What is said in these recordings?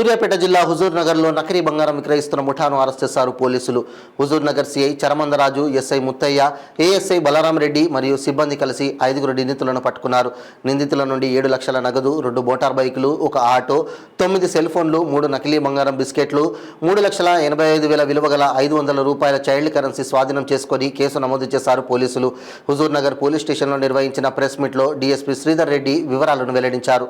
సూర్యాపేట జిల్లా హుజూర్ నగర్లో నకిలీ బంగారం విక్రయిస్తున్న ముఠాను అరెస్ట్ చేశారు పోలీసులు. Huzur Nagar CI Charamandaraju, SI Muthaiah, ASI Balaram Reddy మరియు సిబ్బంది కలిసి 5 నిందితులను పట్టుకున్నారు. నిందితుల నుండి 7 లక్షల నగదు, 2 మోటార్ బైకులు, 1 ఆటో, 9 సెల్ ఫోన్లు, 3 నకిలీ బంగారం బిస్కెట్లు, 3,85,000 విలువ గల 500 రూపాయల చైల్డ్ కరెన్సీ స్వాధీనం చేసుకుని కేసు నమోదు చేశారు పోలీసులు. హుజూర్ నగర్ పోలీస్ స్టేషన్లో నిర్వహించిన ప్రెస్ మీట్లో డీఎస్పీ శ్రీధర్ రెడ్డి వివరాలను వెల్లడించారు.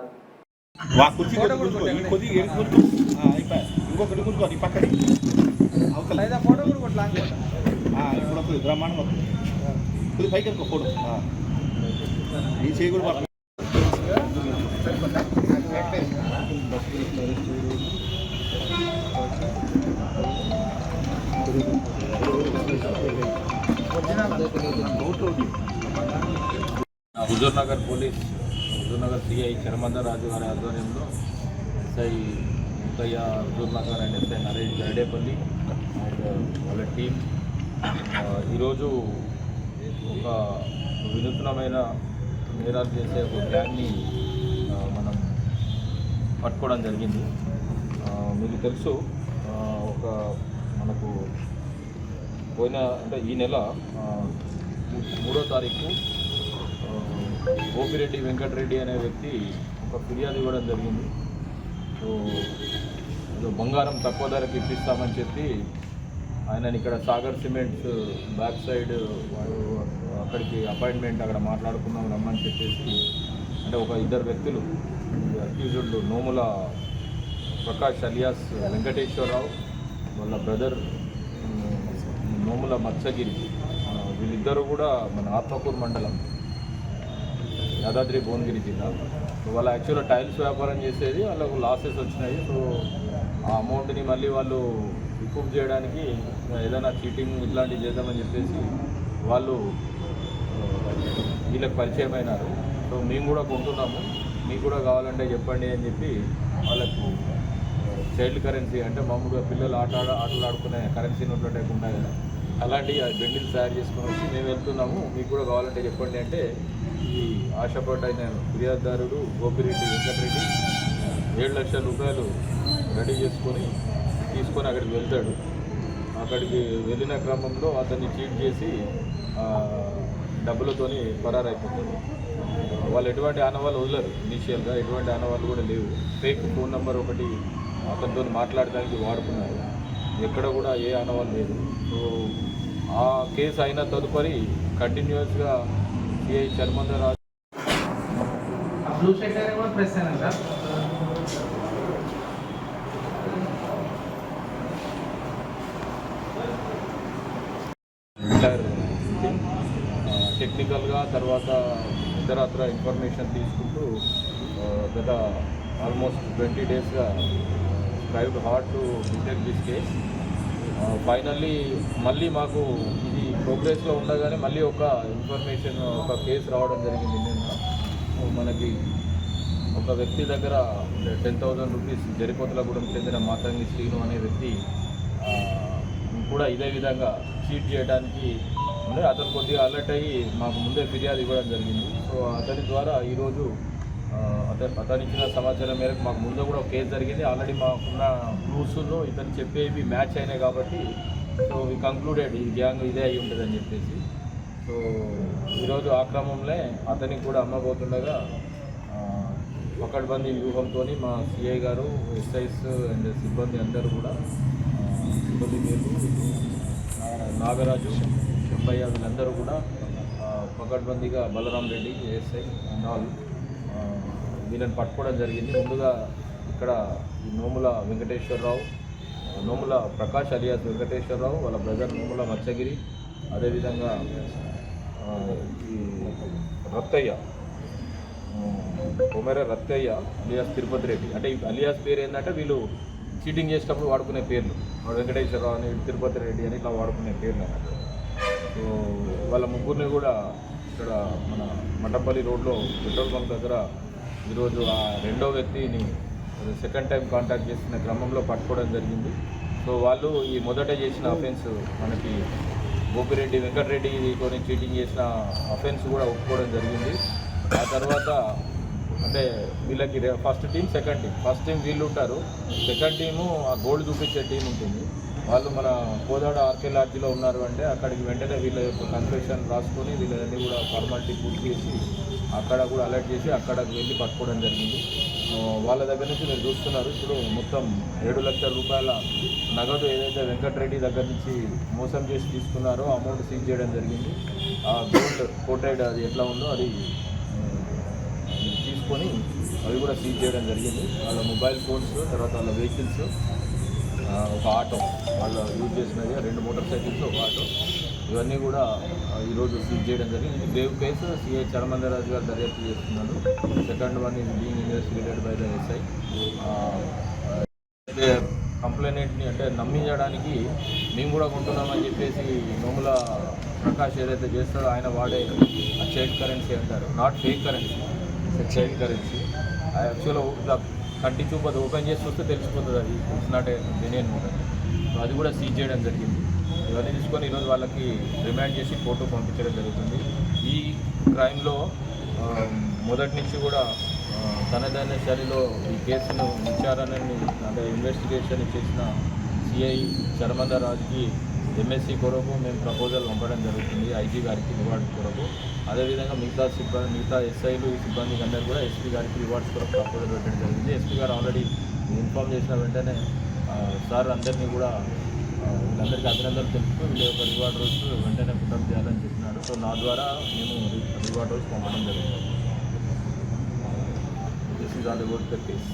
Huzurnagar police, Huzurnagar CI Charamandaraju గారి ఆధ్వర్యంలో SI Muthaiah Huzurnagar and SI Naresh Garadepalli and వాళ్ళ టీం ఈరోజు ఒక వినూత్నమైన నేరాలు చేసే ఒక గ్యాంగ్ని మనం పట్టుకోవడం జరిగింది. మీకు తెలుసు, ఒక మనకు పోయిన అంటే ఈ నెల 3వ తారీఖు గోపిరెడ్డి వెంకటరెడ్డి అనే వ్యక్తి ఒక ఫిర్యాదు ఇవ్వడం జరిగింది. సో బంగారం తక్కువ ధరకి ఇప్పిస్తామని చెప్పి ఆయనని ఇక్కడ సాగర్ సిమెంట్స్ బ్యాక్ సైడ్ అక్కడికి అపాయింట్మెంట్ అక్కడ మాట్లాడుకుందాం రమ్మని చెప్పేసి, అంటే ఒక 2 వ్యక్తులు అక్యూజ్డ్ నోముల ప్రకాష్ అలియాస్ వెంకటేశ్వరరావు, వాళ్ళ బ్రదర్ నోముల మత్స్యగిరి, వీళ్ళిద్దరూ కూడా మన ఆత్మకూరు మండలం యాదాద్రి భువనగిరి జిల్లా. సో వాళ్ళు యాక్చువల్గా టైల్స్ వ్యాపారం చేసేది, వాళ్ళకు లాసెస్ వచ్చినాయి. సో ఆ అమౌంట్ని మళ్ళీ వాళ్ళు రికూప్ చేయడానికి ఏదైనా చీటింగ్ ఇట్లాంటివి చేద్దామని చెప్పేసి వాళ్ళు వీళ్ళకి పరిచయం అయినారు. సో మేము కూడా కొంటున్నాము, మీకు కూడా కావాలంటే చెప్పండి అని చెప్పి వాళ్ళకు చైల్డ్ కరెన్సీ, అంటే మామూలుగా పిల్లలు ఆటలాడుకునే కరెన్సీ నోట్ల టైప్ ఉంటాయి కదా, అలాంటి బెండిల్స్ తయారు చేసుకొని వచ్చి మేము వెళ్తున్నాము, మీకు కూడా కావాలంటే చెప్పండి అంటే ఈ ఆశపడ్డ ఫిర్యాదుదారుడు గోపిరెడ్డి వెంకటరెడ్డి 7 లక్షల రూపాయలు రెడీ తీసుకొని అక్కడికి వెళ్తాడు. అక్కడికి వెళ్ళిన క్రమంలో అతన్ని చీట్ చేసి డబ్బులతోని పరారైపోతాడు. వాళ్ళు ఎటువంటి ఆనవాళ్ళు వదలరు, ఇనీషియల్గా ఎటువంటి ఆనవాళ్ళు కూడా లేవు. ఫేక్ ఫోన్ నెంబర్ ఒకటి అతనితో మాట్లాడడానికి వాడుకున్నారు, ఎక్కడ కూడా ఏ ఆనవాళ్ళు లేదు. సో ఆ కేసు అయిన తదుపరి కంటిన్యూస్గా సిఐ చరమందరాజు టెక్నికల్గా తర్వాత ఇతరత్ర ఇన్ఫర్మేషన్ తీసుకుంటూ గత ఆల్మోస్ట్ 20 డేస్గా tried hard to detect this case. Finally మళ్ళీ మాకు ఇది ప్రోగ్రెస్లో ఉండగానే మళ్ళీ ఒక ఇన్ఫర్మేషన్, ఒక కేసు రావడం జరిగింది. మనకి ఒక వ్యక్తి దగ్గర 10,000 రూపీస్ జరిపోతులగూడెం చెందిన మాతంగి శ్రీను అనే వ్యక్తి కూడా ఇదే విధంగా చీట్ చేయడానికి ఉండే, అతను కొద్దిగా అలర్ట్ అయ్యి మాకు ముందే ఫిర్యాదు ఇవ్వడం జరిగింది. సో అతని ద్వారా ఈరోజు అతను ఇచ్చిన సమాచారం మేరకు మాకు ముందు కూడా ఒక కేసు జరిగింది. ఆల్రెడీ మాకున్న క్లూస్లో ఇతను చెప్పేవి మ్యాచ్ అయినాయి కాబట్టి సో వి కంక్లూడెడ్ ఈ గ్యాంగ్ ఇదే అయి ఉంటుందని చెప్పేసి. సో ఈరోజు ఆ క్రమంలో అతనికి కూడా అమ్మబోతుండగా పకడ్బందీ వ్యూహంతో మా సిఐ గారు, ఎస్ఐస్ అండ్ సిబ్బంది అందరూ కూడా సిబ్బంది పేర్లు నాగరాజు, చెంపయ్య వీళ్ళందరూ కూడా పకడ్బందీగా Balram Reddy, ASI and all వీళ్ళని పట్టుకోవడం జరిగింది. ముందుగా ఇక్కడ ఈ నోముల వెంకటేశ్వరరావు, నోముల ప్రకాష్ అలియాస్ వెంకటేశ్వరరావు, వాళ్ళ బ్రదర్ నోముల మత్స్యగిరి, అదేవిధంగా ఈ రత్తయ్య, కొమెర రత్తయ్య అలియాస్ తిరుపతి రెడ్డి. అంటే ఈ అలియాస్ పేరు ఏంటంటే వీళ్ళు చీటింగ్ చేసేటప్పుడు వాడుకునే పేర్లు, వెంకటేశ్వరరావు అని, తిరుపతి రెడ్డి అని ఇట్లా వాడుకునే పేర్లు అన్నట్టు. సో వాళ్ళ ముగ్గురిని కూడా ఇక్కడ మన మఠంపల్లి రోడ్లో పెట్రోల్ బంక్ దగ్గర ఈరోజు ఆ 2వ వ్యక్తిని సెకండ్ టైం కాంటాక్ట్ చేసిన క్రమంలో పట్టుకోవడం జరిగింది. సో వాళ్ళు ఈ మొదట చేసిన అఫెన్స్ మనకి గోపిరెడ్డి వెంకటరెడ్డితో చీటింగ్ చేసిన అఫెన్స్ కూడా ఒప్పుకోవడం జరిగింది. ఆ తర్వాత అంటే వీళ్ళకి first team second team, first team వీళ్ళు ఉంటారు, సెకండ్ టీము ఆ గోల్డ్ చూపించే టీం ఉంటుంది. వాళ్ళు మన కోదాడ ఆర్కే లాడ్జిలో ఉన్నారు అంటే అక్కడికి వెంటనే వీళ్ళ యొక్క కన్ఫెషన్ రాసుకొని వీళ్ళని కూడా ఫార్మాలిటీ పూర్తి చేసి అక్కడ కూడా అలర్ట్ చేసి అక్కడికి వెళ్ళి పట్టుకోవడం జరిగింది. వాళ్ళ దగ్గర నుంచి మీరు చూస్తున్నారు ఇప్పుడు మొత్తం 7 లక్షల రూపాయల నగదు ఏదైతే వెంకటరెడ్డి దగ్గర నుంచి మోసం చేసి తీసుకున్నారో అమౌంట్ సీజ్ చేయడం జరిగింది. ఆ గోల్డ్ కోటెడ్ అది ఎట్లా ఉందో అది తీసుకొని అవి కూడా సీజ్ చేయడం జరిగింది. వాళ్ళ మొబైల్ ఫోన్స్, తర్వాత వాళ్ళ వెహికల్స్, ఒక ఆటో, వాళ్ళు యూజ్ చేసినది 2 మోటార్ సైకిల్స్, ఒక ఆటో, ఇవన్నీ కూడా ఈరోజు సీజ్ చేయడం జరిగింది. ఇది గ్రేవ్ కేసు. సిఐ చరమందరాజు గారు దర్యాప్తు చేస్తున్నారు. Second one is being investigated by the SI. కంప్లైంట్ని అంటే నమ్మించడానికి మేము కూడా కొంటున్నామని చెప్పేసి నోముల ప్రకాష్ ఏదైతే చేస్తాడో ఆయన వాడే చైల్డ్ కరెన్సీ అంటారు, not fake currency, child currency. యాక్చువల్గా కంటి చూపు అది ఓపెన్ చేసి చూస్తే తెలిసిపోతుంది అది it's not a genuine model. So అది కూడా సీజ్ చేయడం జరిగింది. ఇవన్నీ తీసుకొని ఈరోజు వాళ్ళకి రిమాండ్ చేసి కోర్టు పంపించడం జరుగుతుంది. ఈ క్రైమ్లో మొదటి నుంచి కూడా తనదైన శైలిలో ఈ కేసును విచారణని అంటే ఇన్వెస్టిగేషన్ చేసిన సిఐ చరమందరాజుకి ఎంఎస్సి కొరకు మేము ప్రపోజల్ పంపడం జరుగుతుంది, ఐజీ గారికి రివార్డ్ కొరకు. అదేవిధంగా మిగతా ఎస్ఐలు సిబ్బందికి అందరూ కూడా ఎస్పీ గారికి రివార్డ్స్ కొరకు ప్రపోజల్ పెట్టడం జరిగింది. ఎస్పీ గారు ఆల్రెడీ ఇన్ఫామ్ చేసిన వెంటనే సార్ అందరినీ కూడా వీళ్ళందరికీ అభినందనలు తెలుపుతూ వీళ్ళ యొక్క రివార్డ్ రోజు వెంటనే పుట్టప్ చేయాలని చెప్పినాడు. సో నా ద్వారా మేము రివార్డ్ రోజు పంపడం జరుగుతుంది. This is all about the case.